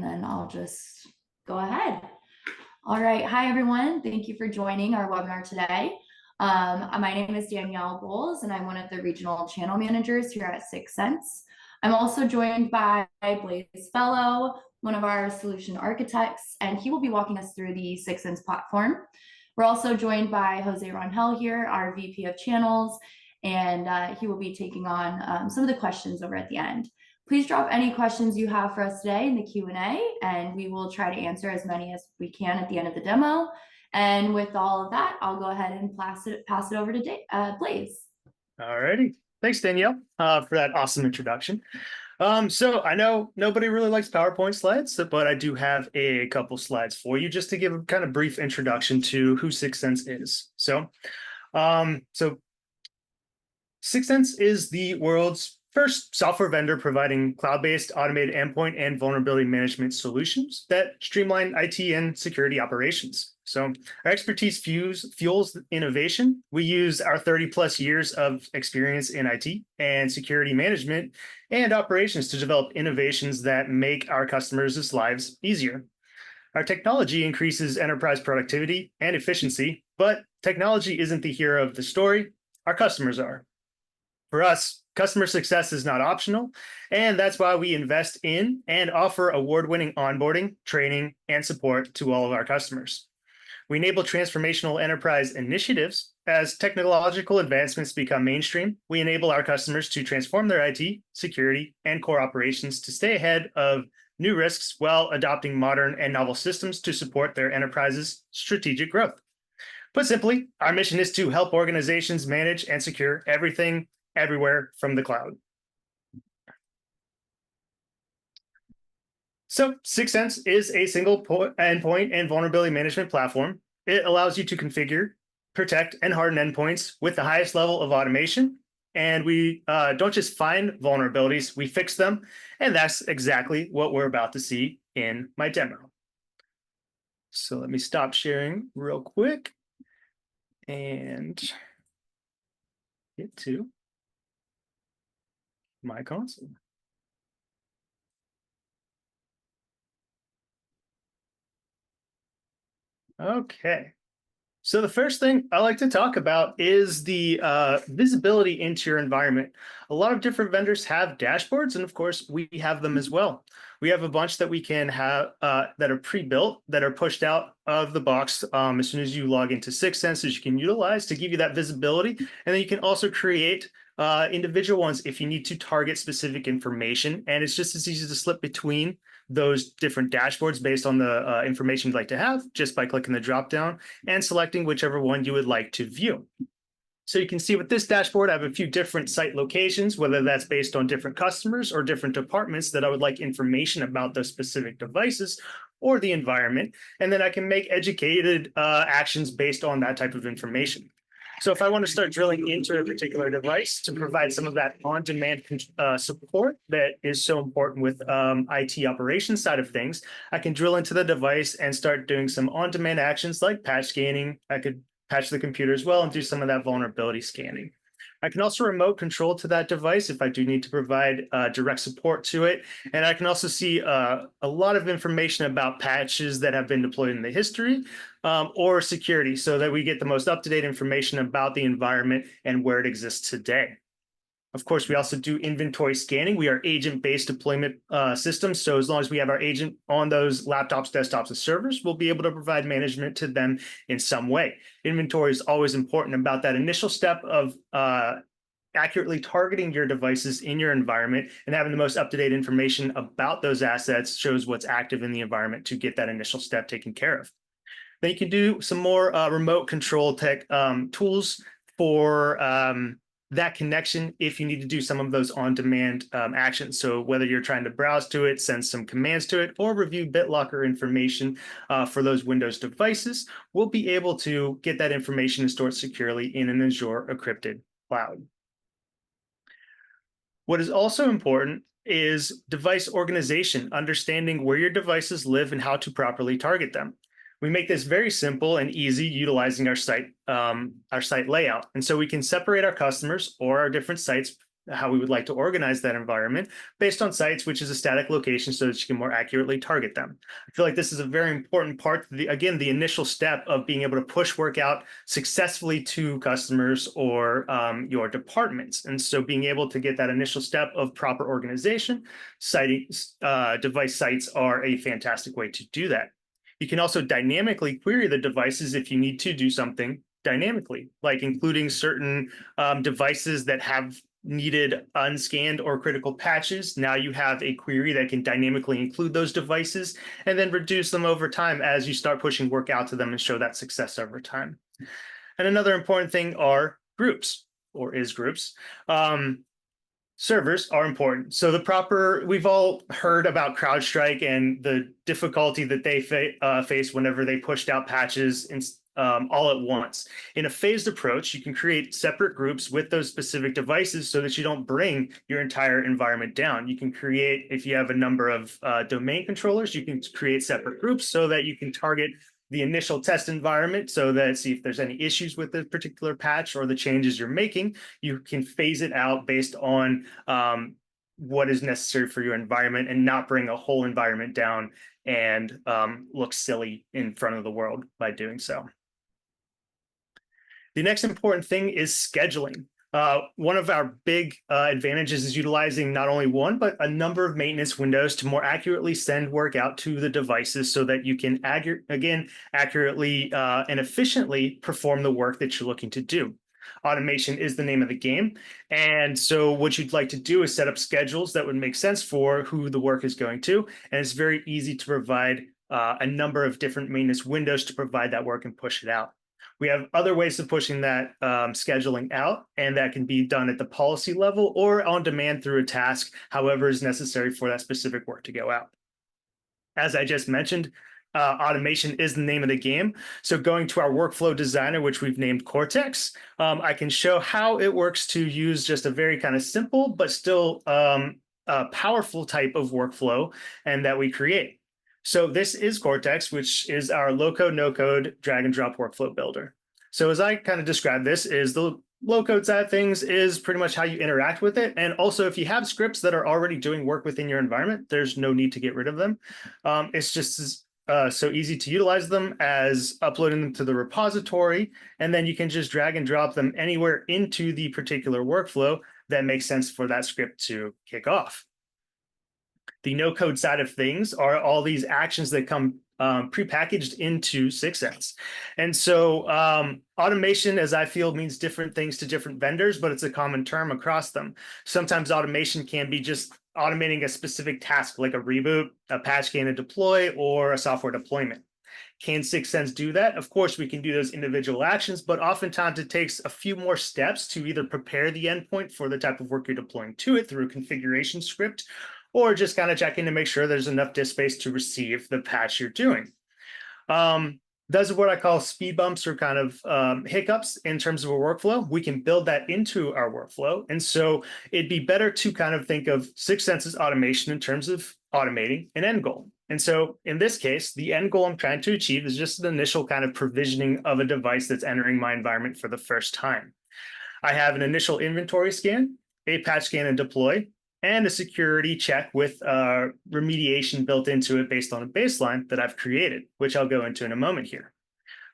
and then I'll just go ahead. All right. Hi, everyone. Thank you for joining our webinar today. My name is Danielle Bowles, and I'm one of the regional channel managers here at Syxsense. I'm also joined by Blaise Fello, one of our solution architects, and he will be walking us through the Syxsense platform. We're also joined by Jose Rangel here, our VP of channels, and he will be taking on some of the questions over at the end. Please drop any questions you have for us today in the Q&A, and we will try to answer as many as we can at the end of the demo. And with all of that, I'll go ahead and pass it over to Blaise. All righty. Thanks, Danielle, for that awesome introduction. So I know nobody really likes PowerPoint slides, but I do have a couple slides for you just to give a kind of brief introduction to who Syxsense is. So Syxsense is the world's first software vendor providing cloud-based automated endpoint and vulnerability management solutions that streamline IT and security operations. So our expertise fuels innovation. We use our 30 plus years of experience in IT and security management and operations to develop innovations that make our customers' lives easier. Our technology increases enterprise productivity and efficiency, but technology isn't the hero of the story. Our customers are. For us, customer success is not optional, and that's why we invest in and offer award-winning onboarding, training, and support to all of our customers. We enable transformational enterprise initiatives. As technological advancements become mainstream, we enable our customers to transform their IT, security, and core operations to stay ahead of new risks while adopting modern and novel systems to support their enterprise's strategic growth. Put simply, our mission is to help organizations manage and secure everything everywhere from the cloud. So Syxsense is a single endpoint and vulnerability management platform. It allows you to configure, protect, and harden endpoints with the highest level of automation. And we don't just find vulnerabilities, we fix them. And that's exactly what we're about to see in my demo. So let me stop sharing real quick and get to my console. Okay. So the first thing I like to talk about is the visibility into your environment. A lot of different vendors have dashboards, and of course, we have them as well. We have a bunch that we can have that are pre-built, that are pushed out of the box as soon as you log into Syxsense, you can utilize to give you that visibility. And then you can also create individual ones if you need to target specific information. And it's just as easy to slip between those different dashboards based on the information you'd like to have just by clicking the drop down and selecting whichever one you would like to view. So you can see with this dashboard, I have a few different site locations, whether that's based on different customers or different departments that I would like information about those specific devices or the environment. And then I can make educated actions based on that type of information. So if I want to start drilling into a particular device to provide some of that on-demand support that is so important with IT operations side of things, I can drill into the device and start doing some on-demand actions like patch scanning. I could patch the computer as well and do some of that vulnerability scanning. I can also remote control to that device if I do need to provide direct support to it. And I can also see a lot of information about patches that have been deployed in the history or security so that we get the most up-to-date information about the environment and where it exists today. Of course, we also do inventory scanning. We are agent-based deployment systems. So as long as we have our agent on those laptops, desktops, and servers, we'll be able to provide management to them in some way. Inventory is always important about that initial step of accurately targeting your devices in your environment and having the most up-to-date information about those assets shows what's active in the environment to get that initial step taken care of. Then you can do some more remote control tech tools for that connection if you need to do some of those on-demand actions. So whether you're trying to browse to it, send some commands to it, or review BitLocker information for those Windows devices, we'll be able to get that information and store it securely in an Azure encrypted cloud. What is also important is device organization, understanding where your devices live and how to properly target them. We make this very simple and easy utilizing our site layout. And so we can separate our customers or our different sites how we would like to organize that environment based on sites, which is a static location so that you can more accurately target them. I feel like this is a very important part, again, the initial step of being able to push work out successfully to customers or your departments. And so being able to get that initial step of proper organization, device sites are a fantastic way to do that. You can also dynamically query the devices if you need to do something dynamically, like including certain devices that have needed unscanned or critical patches. Now you have a query that can dynamically include those devices and then reduce them over time as you start pushing work out to them and show that success over time. And another important thing are groups, or is groups. Servers are important. So we've all heard about CrowdStrike and the difficulty that they face whenever they pushed out patches all at once. In a phased approach, you can create separate groups with those specific devices so that you don't bring your entire environment down. You can create, if you have a number of domain controllers, you can create separate groups so that you can target the initial test environment so that see if there's any issues with the particular patch or the changes you're making. You can phase it out based on what is necessary for your environment and not bring a whole environment down and look silly in front of the world by doing so. The next important thing is scheduling. One of our big advantages is utilizing not only one, but a number of maintenance windows to more accurately send work out to the devices so that you can, accurately and efficiently perform the work that you're looking to do. Automation is the name of the game. And so what you'd like to do is set up schedules that would make sense for who the work is going to. And it's very easy to provide a number of different maintenance windows to provide that work and push it out. We have other ways of pushing that scheduling out, and that can be done at the policy level or on demand through a task, however is necessary for that specific work to go out. As I just mentioned, automation is the name of the game. So going to our workflow designer, which we've named Cortex, I can show how it works to use just a very kind of simple, but still powerful type of workflow and that we create. So this is Cortex, which is our low-code, no-code drag and drop workflow builder. So as I kind of describe this, is the low-code side of things is pretty much how you interact with it. And also, if you have scripts that are already doing work within your environment, there's no need to get rid of them. It's just so easy to utilize them as uploading them to the repository, and then you can just drag and drop them anywhere into the particular workflow that makes sense for that script to kick off. The no-code side of things are all these actions that come prepackaged into Syxsense. And so automation, as I feel, means different things to different vendors, but it's a common term across them. Sometimes automation can be just automating a specific task like a reboot, a patch scan and deploy, or a software deployment. Can Syxsense do that? Of course, we can do those individual actions, but oftentimes it takes a few more steps to either prepare the endpoint for the type of work you're deploying to it through a configuration script, or just kind of checking to make sure there's enough disk space to receive the patch you're doing. Those are what I call speed bumps or kind of hiccups in terms of a workflow. We can build that into our workflow. And so it'd be better to kind of think of Syxsense's automation in terms of automating an end goal. And so in this case, the end goal I'm trying to achieve is just an initial kind of provisioning of a device that's entering my environment for the first time. I have an initial inventory scan, a patch scan and deploy, and a security check with remediation built into it based on a baseline that I've created, which I'll go into in a moment here.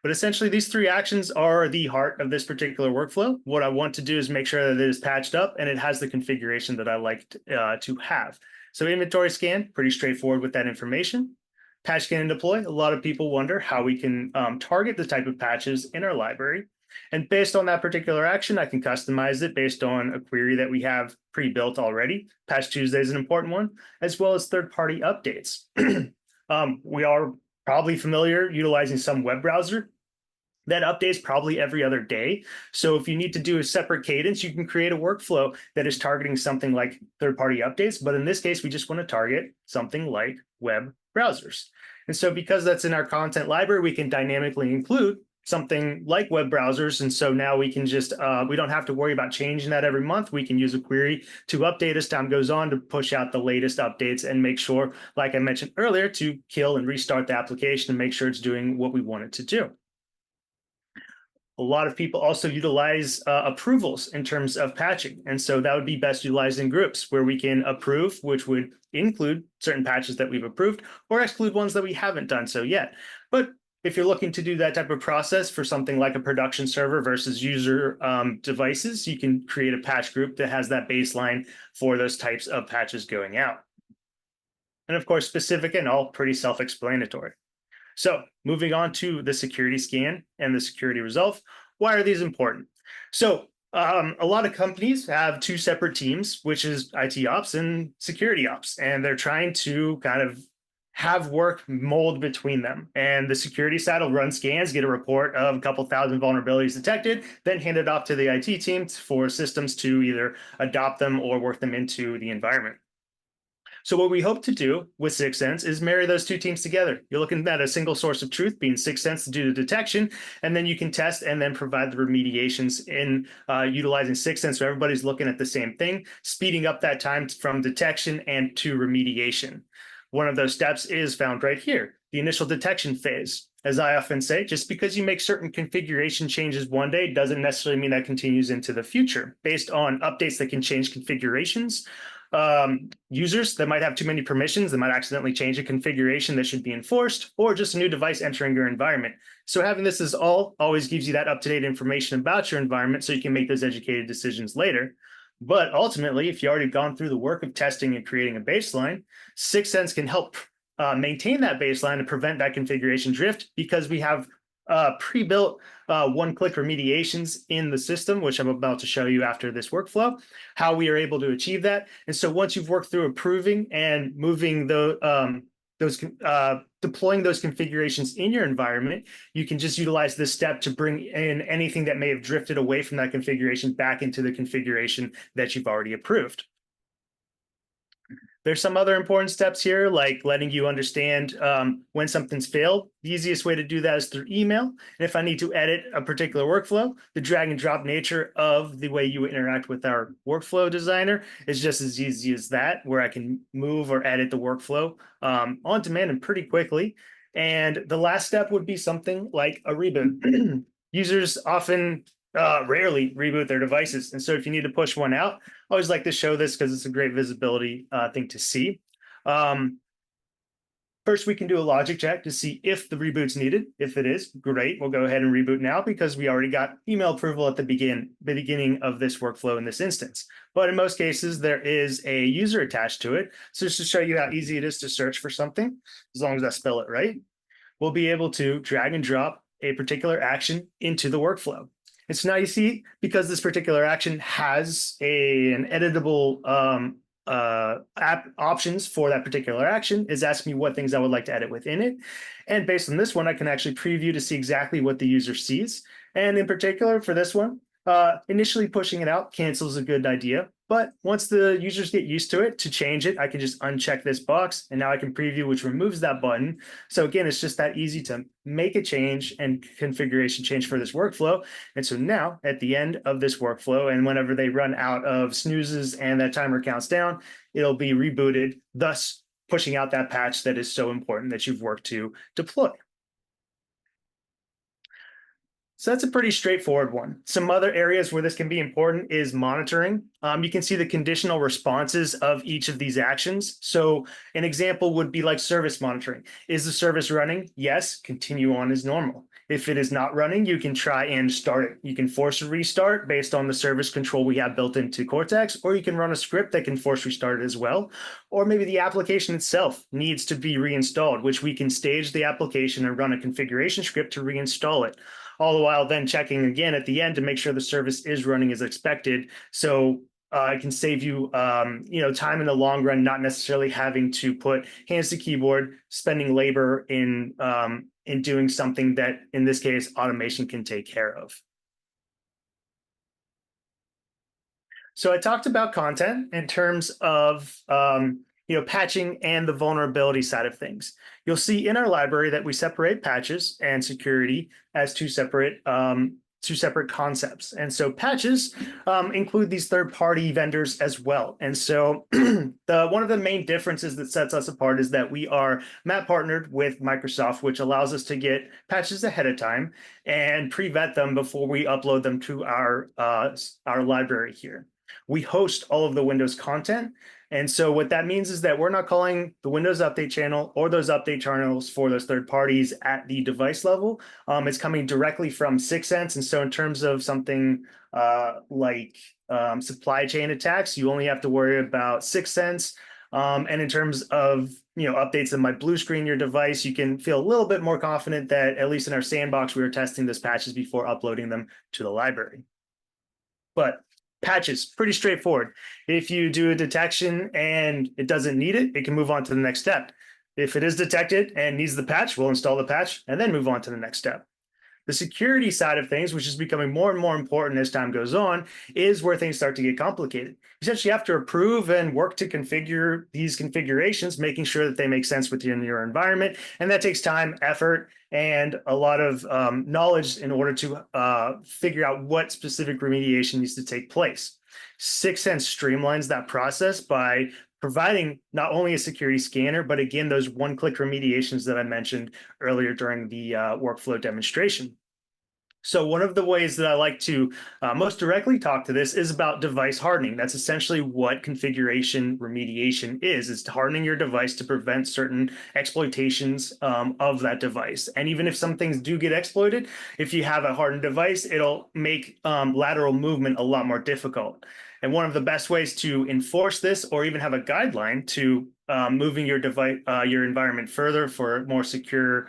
But essentially, these three actions are the heart of this particular workflow. What I want to do is make sure that it is patched up and it has the configuration that I like to have. So inventory scan, pretty straightforward with that information. Patch scan and deploy, a lot of people wonder how we can target the type of patches in our library. And based on that particular action, I can customize it based on a query that we have pre-built already. Patch Tuesday is an important one, as well as third-party updates. We are probably familiar utilizing some web browser that updates probably every other day. So if you need to do a separate cadence, you can create a workflow that is targeting something like third-party updates. But in this case, we just want to target something like web browsers. And so because that's in our content library, we can dynamically include something like web browsers. And so now we can just, we don't have to worry about changing that every month. We can use a query to update as time goes on to push out the latest updates and make sure, like I mentioned earlier, to kill and restart the application and make sure it's doing what we want it to do. A lot of people also utilize approvals in terms of patching. And so that would be best utilized in groups where we can approve, which would include certain patches that we've approved or exclude ones that we haven't done so yet. But if you're looking to do that type of process for something like a production server versus user devices, you can create a patch group that has that baseline for those types of patches going out. And of course, specific and all pretty self-explanatory. So moving on to the security scan and the security resolve, why are these important? So a lot of companies have two separate teams, which is IT ops and security ops, and they're trying to kind of have work mold between them. And the security side will run scans, get a report of a couple thousand vulnerabilities detected, then hand it off to the IT team for systems to either adopt them or work them into the environment. So what we hope to do with Syxsense is marry those two teams together. You're looking at a single source of truth, being Syxsense to do the detection, and then you can test and then provide the remediations in utilizing Syxsense. So everybody's looking at the same thing, speeding up that time from detection and to remediation. One of those steps is found right here, the initial detection phase. As I often say, just because you make certain configuration changes one day doesn't necessarily mean that continues into the future. Based on updates that can change configurations, users that might have too many permissions, that might accidentally change a configuration that should be enforced, or just a new device entering your environment. So having this as all always gives you that up-to-date information about your environment so you can make those educated decisions later. But ultimately, if you already gone through the work of testing and creating a baseline, Syxsense can help maintain that baseline and prevent that configuration drift because we have pre-built one-click remediations in the system, which I'm about to show you after this workflow, how we are able to achieve that. And so once you've worked through approving and moving deploying those configurations in your environment, you can just utilize this step to bring in anything that may have drifted away from that configuration back into the configuration that you've already approved. There's some other important steps here, like letting you understand when something's failed. The easiest way to do that is through email. And if I need to edit a particular workflow, the drag and drop nature of the way you interact with our workflow designer is just as easy as that, where I can move or edit the workflow on demand and pretty quickly. And the last step would be something like a reboot. Users often rarely reboot their devices. And so if you need to push one out, I always like to show this because it's a great visibility thing to see. First, we can do a logic check to see if the reboot's needed. If it is, great. We'll go ahead and reboot now because we already got email approval at the beginning of this workflow in this instance. But in most cases, there is a user attached to it. So just to show you how easy it is to search for something, as long as I spell it right, we'll be able to drag and drop a particular action into the workflow. And so now you see, because this particular action has an editable app options for that particular action, is asking me what things I would like to edit within it. And based on this one, I can actually preview to see exactly what the user sees. And in particular for this one, initially pushing it out cancels a good idea. But once the users get used to it, to change it, I can just uncheck this box and now I can preview, which removes that button. So again, it's just that easy to make a change and configuration change for this workflow. And so now at the end of this workflow, and whenever they run out of snoozes and that timer counts down, it'll be rebooted, thus pushing out that patch that is so important that you've worked to deploy. So that's a pretty straightforward one. Some other areas where this can be important is monitoring. You can see the conditional responses of each of these actions. So an example would be like service monitoring. Is the service running? Yes, continue on as normal. If it is not running, you can try and start it. You can force a restart based on the service control we have built into Cortex, or you can run a script that can force restart it as well. Or maybe the application itself needs to be reinstalled, which we can stage the application and run a configuration script to reinstall it, all the while then checking again at the end to make sure the service is running as expected. So it can save you, time in the long run, not necessarily having to put hands to keyboard, spending labor in doing something that, in this case, automation can take care of. So I talked about content in terms of patching and the vulnerability side of things. You'll see in our library that we separate patches and security as two separate two separate concepts. And so patches include these third-party vendors as well. And so one of the main differences that sets us apart is that we are map partnered with Microsoft, which allows us to get patches ahead of time and pre-vet them before we upload them to our library here. We host all of the Windows content. And so what that means is that we're not calling the Windows Update channel or those update channels for those third parties at the device level. It's coming directly from Syxsense. And so in terms of something like supply chain attacks, you only have to worry about Syxsense. And in terms of updates that might blue screen your device, you can feel a little bit more confident that at least in our sandbox, we were testing those patches before uploading them to the library. But patches, pretty straightforward. If you do a detection and it doesn't need it, it can move on to the next step. If it is detected and needs the patch, we'll install the patch and then move on to the next step. The security side of things, which is becoming more and more important as time goes on, is where things start to get complicated. You essentially have to approve and work to configure these configurations, making sure that they make sense within your environment. And that takes time, effort, and a lot of knowledge in order to figure out what specific remediation needs to take place. Syxsense streamlines that process by providing not only a security scanner, but again, those one-click remediations that I mentioned earlier during the workflow demonstration. So one of the ways that I like to most directly talk to this is about device hardening. That's essentially what configuration remediation is hardening your device to prevent certain exploitations of that device. And even if some things do get exploited, if you have a hardened device, it'll make lateral movement a lot more difficult. And one of the best ways to enforce this, or even have a guideline to moving your device, your environment further for more secure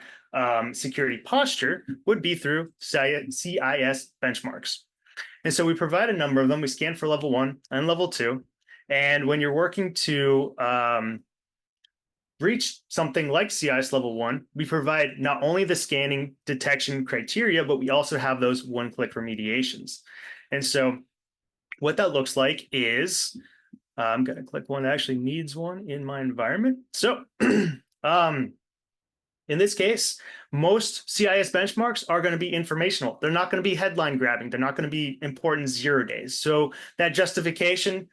security posture, would be through CIS benchmarks. And so we provide a number of them. We scan for level 1 and level 2. And when you're working to reach something like CIS level 1, we provide not only the scanning detection criteria, but we also have those one-click remediations. And so what that looks like is, I'm going to click one that actually needs one in my environment. So in this case, most CIS benchmarks are going to be informational. They're not going to be headline grabbing. They're not going to be important 0 days. So that justification,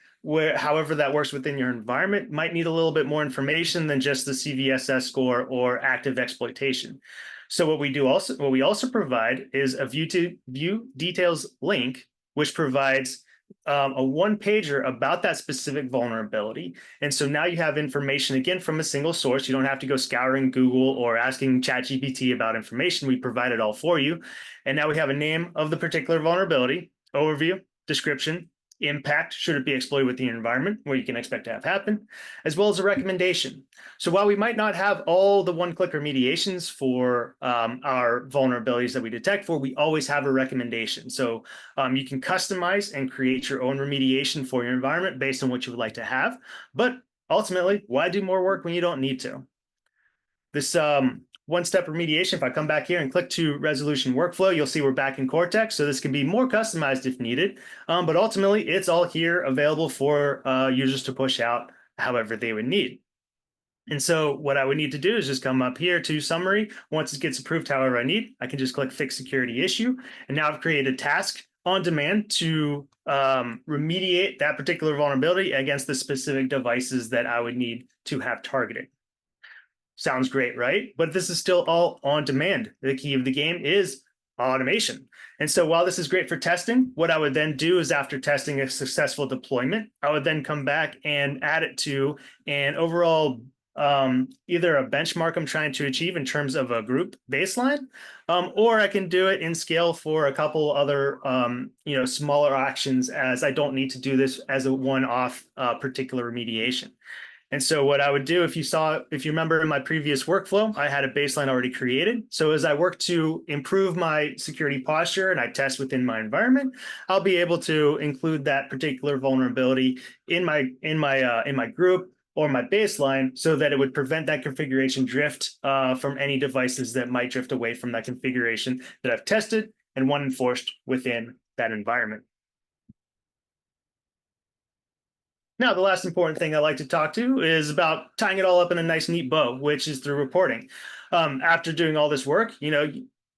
however that works within your environment, might need a little bit more information than just the CVSS score or active exploitation. So what we also provide is a view details link, which provides a one-pager about that specific vulnerability. And so now you have information, again, from a single source. You don't have to go scouring Google or asking ChatGPT about information. We provide it all for you. And now we have a name of the particular vulnerability, overview, description, impact, should it be exploited within your environment, what you can expect to have happen, as well as a recommendation. So while we might not have all the one-click remediations for our vulnerabilities that we detect for, we always have a recommendation. So you can customize and create your own remediation for your environment based on what you would like to have. But ultimately, why do more work when you don't need to? This one-step remediation, if I come back here and click to resolution workflow, you'll see we're back in Cortex. So this can be more customized if needed. But ultimately, it's all here available for users to push out however they would need. And so what I would need to do is just come up here to summary. Once it gets approved however I need, I can just click fix security issue. And now I've created a task on demand to remediate that particular vulnerability against the specific devices that I would need to have targeted. Sounds great, right? But this is still all on demand. The key of the game is automation. And so while this is great for testing, what I would then do is after testing a successful deployment, I would then come back and add it to an overall either a benchmark I'm trying to achieve in terms of a group baseline, or I can do it in scale for a couple other smaller actions, as I don't need to do this as a one-off particular remediation. And so what I would do, if you remember in my previous workflow, I had a baseline already created. So as I work to improve my security posture and I test within my environment, I'll be able to include that particular vulnerability in my group or my baseline, so that it would prevent that configuration drift from any devices that might drift away from that configuration that I've tested and want enforced within that environment. Now, the last important thing I like to talk to is about tying it all up in a nice, neat bow, which is through reporting. After doing all this work,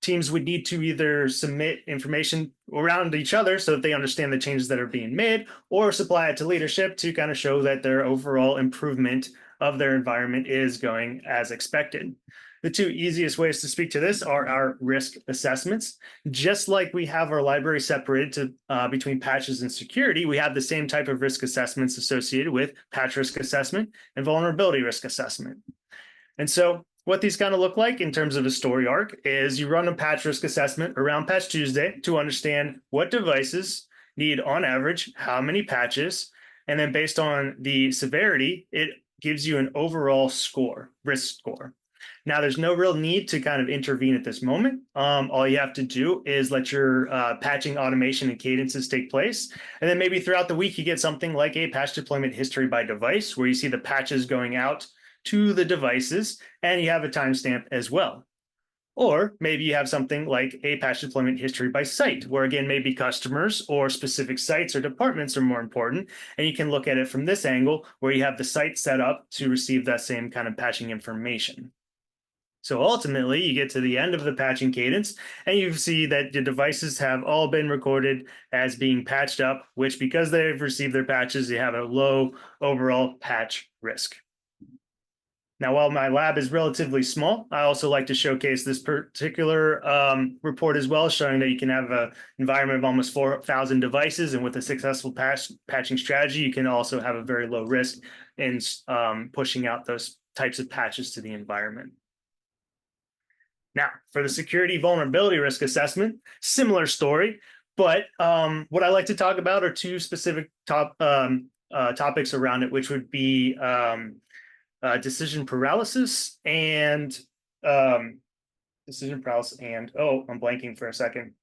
teams would need to either submit information around each other so that they understand the changes that are being made, or supply it to leadership to kind of show that their overall improvement of their environment is going as expected. The two easiest ways to speak to this are our risk assessments. Just like we have our library separated to between patches and security, we have the same type of risk assessments associated with patch risk assessment and vulnerability risk assessment. And so what these kind of look like in terms of a story arc is you run a patch risk assessment around Patch Tuesday to understand what devices need, on average, how many patches, and then based on the severity, it gives you an overall score, risk score. Now, there's no real need to kind of intervene at this moment. All you have to do is let your patching automation and cadences take place. And then maybe throughout the week, you get something like a patch deployment history by device, where you see the patches going out to the devices, and you have a timestamp as well. Or maybe you have something like a patch deployment history by site, where again, maybe customers or specific sites or departments are more important. And you can look at it from this angle, where you have the site set up to receive that same kind of patching information. So ultimately, you get to the end of the patching cadence, and you see that the devices have all been recorded as being patched up, which, because they've received their patches, they have a low overall patch risk. Now, while my lab is relatively small, I also like to showcase this particular report as well, showing that you can have an environment of almost 4,000 devices, and with a successful patching strategy, you can also have a very low risk in pushing out those types of patches to the environment. Now, for the security vulnerability risk assessment, similar story, but what I like to talk about are two specific topics around it, which would be decision paralysis and oh, I'm blanking for a second.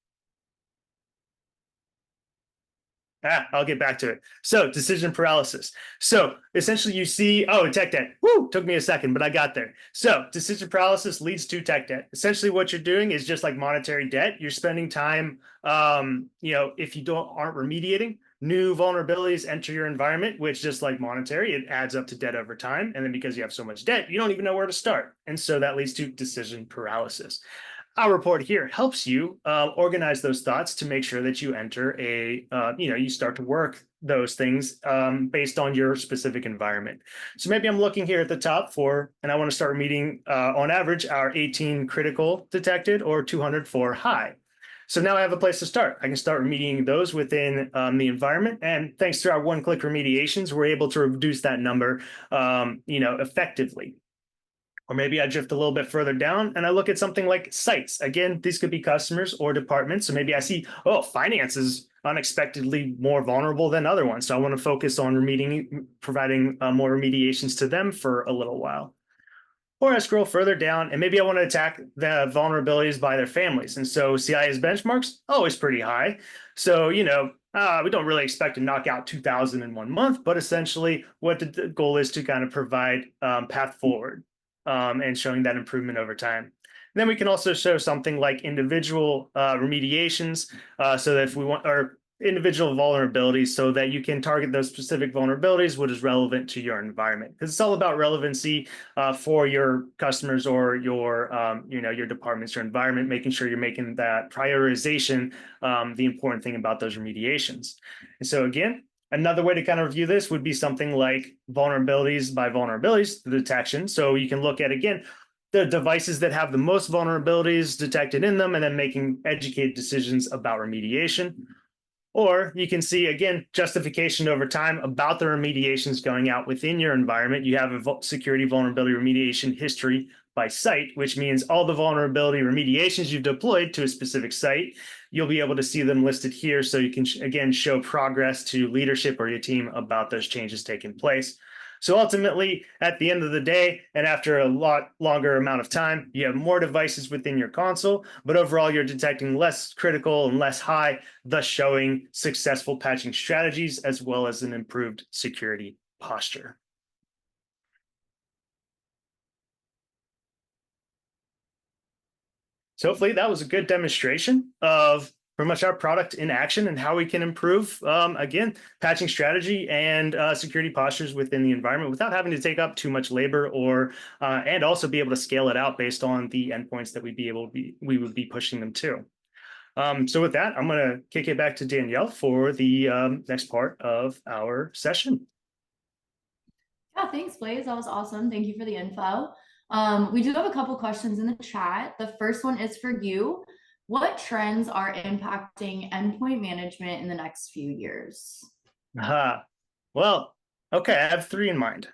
I'll get back to it. So decision paralysis. So essentially you see, tech debt. Woo, took me a second, but I got there. So decision paralysis leads to tech debt. Essentially what you're doing is just like monetary debt. You're spending time, if you aren't remediating, new vulnerabilities enter your environment, which, just like monetary, it adds up to debt over time. And then because you have so much debt, you don't even know where to start. And so that leads to decision paralysis. Our report here helps you organize those thoughts to make sure that you enter you start to work those things based on your specific environment. So maybe I'm looking here at the top and I want to start remediating on average our 18 critical detected or 204 high. So now I have a place to start. I can start remediating those within the environment. And thanks to our one-click remediations, we're able to reduce that number, effectively. Or maybe I drift a little bit further down and I look at something like sites. Again, these could be customers or departments. So maybe I see, finance is unexpectedly more vulnerable than other ones. So I want to focus on providing more remediations to them for a little while. Or I scroll further down and maybe I want to attack the vulnerabilities by their families. And so CIA's benchmarks, always pretty high. So, we don't really expect to knock out 2,000 in 1 month, but essentially what the goal is to kind of provide path forward. And showing that improvement over time. And then we can also show something like individual remediations, so that if we want, or individual vulnerabilities, so that you can target those specific vulnerabilities, what is relevant to your environment. Because it's all about relevancy for your customers or your departments, your environment, making sure you're making that prioritization the important thing about those remediations. And so again, another way to kind of review this would be something like vulnerabilities by vulnerabilities detection. So you can look at, again, the devices that have the most vulnerabilities detected in them and then making educated decisions about remediation. Or you can see, again, justification over time about the remediations going out within your environment. You have a security vulnerability remediation history by site, which means all the vulnerability remediations you've deployed to a specific site, you'll be able to see them listed here. So you can, again, show progress to leadership or your team about those changes taking place. So ultimately, at the end of the day, and after a lot longer amount of time, you have more devices within your console, but overall you're detecting less critical and less high, thus showing successful patching strategies as well as an improved security posture. So hopefully that was a good demonstration of pretty much our product in action and how we can improve, again, patching strategy and security postures within the environment without having to take up too much labor, or and also be able to scale it out based on the endpoints that we would be pushing them to. So with that, I'm going to kick it back to Danielle for the next part of our session. Yeah, thanks, Blaise. That was awesome. Thank you for the info. We do have a couple questions in the chat. The first one is for you. What trends are impacting endpoint management in the next few years? Well, okay, I have three in mind.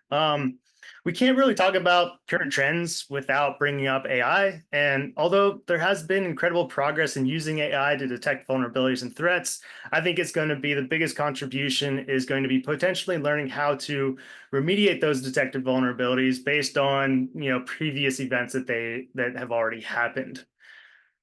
We can't really talk about current trends without bringing up AI. And although there has been incredible progress in using AI to detect vulnerabilities and threats, I think it's going to be the biggest contribution is going to be potentially learning how to remediate those detected vulnerabilities based on, previous events that have already happened.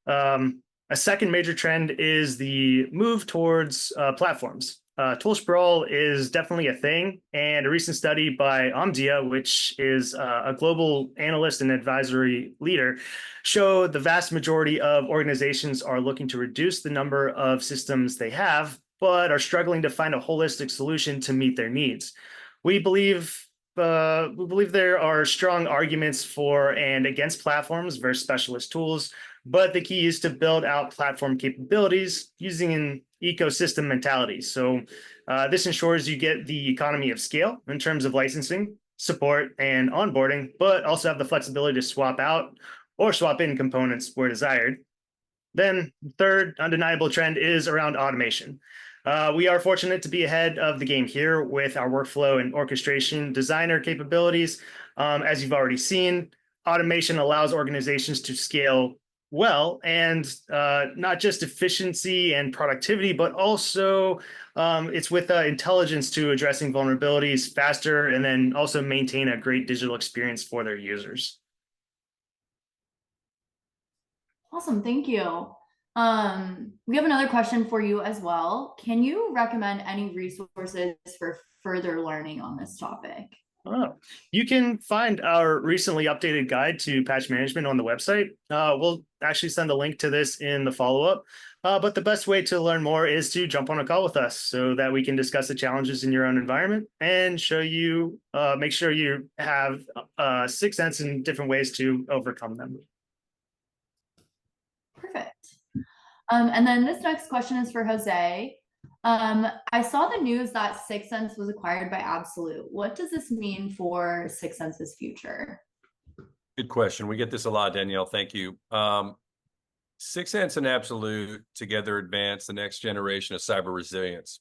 A second major trend is the move towards platforms. Tool sprawl is definitely a thing, and a recent study by Omdia, which is a global analyst and advisory leader, showed the vast majority of organizations are looking to reduce the number of systems they have, but are struggling to find a holistic solution to meet their needs. We believe there are strong arguments for and against platforms versus specialist tools, but the key is to build out platform capabilities using an ecosystem mentality. So this ensures you get the economy of scale in terms of licensing, support, and onboarding, but also have the flexibility to swap out or swap in components where desired. Then third undeniable trend is around automation. We are fortunate to be ahead of the game here with our workflow and orchestration designer capabilities. As you've already seen, automation allows organizations to scale well, and not just efficiency and productivity, but also it's with intelligence to addressing vulnerabilities faster, and then also maintain a great digital experience for their users. Awesome, thank you. We have another question for you as well. Can you recommend any resources for further learning on this topic? Oh, you can find our recently updated guide to patch management on the website. We'll actually send a link to this in the follow-up. But the best way to learn more is to jump on a call with us so that we can discuss the challenges in your own environment and show you, make sure you have Syxsense in different ways to overcome them. Perfect. And then this next question is for Jose. I saw the news that Syxsense was acquired by Absolute. What does this mean for Syxsense's future? Good question. We get this a lot, Danielle. Thank you. Syxsense and Absolute together advance the next generation of cyber resilience.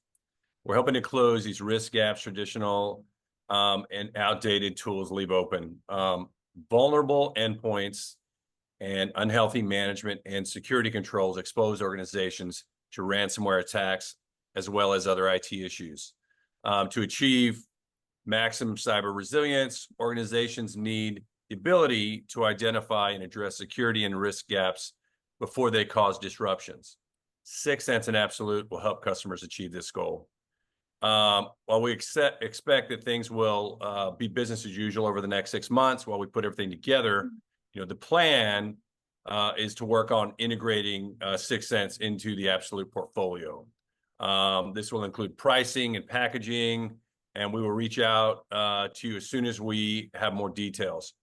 We're helping to close these risk gaps traditional and outdated tools leave open. Vulnerable endpoints and unhealthy management and security controls expose organizations to ransomware attacks as well as other IT issues. To achieve maximum cyber resilience, organizations need the ability to identify and address security and risk gaps before they cause disruptions. Syxsense and Absolute will help customers achieve this goal. While we expect that things will be business as usual over the next 6 months while we put everything together, the plan is to work on integrating Syxsense into the Absolute portfolio. This will include pricing and packaging, and we will reach out to you as soon as we have more details.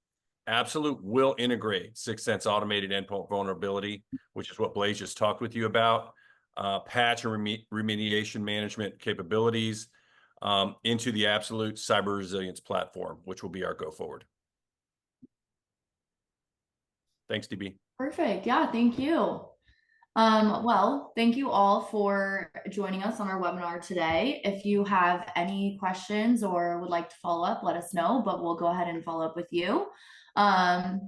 Absolute will integrate Syxsense automated endpoint vulnerability, which is what Blaise just talked with you about, patch and remediation management capabilities into the Absolute cyber resilience platform, which will be our go forward. Thanks, DB. Perfect. Yeah, thank you. Well, thank you all for joining us on our webinar today. If you have any questions or would like to follow up, let us know, but we'll go ahead and follow up with you. Yeah,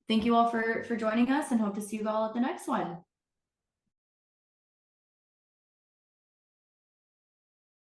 thank you all for joining us, and hope to see you all at the next one.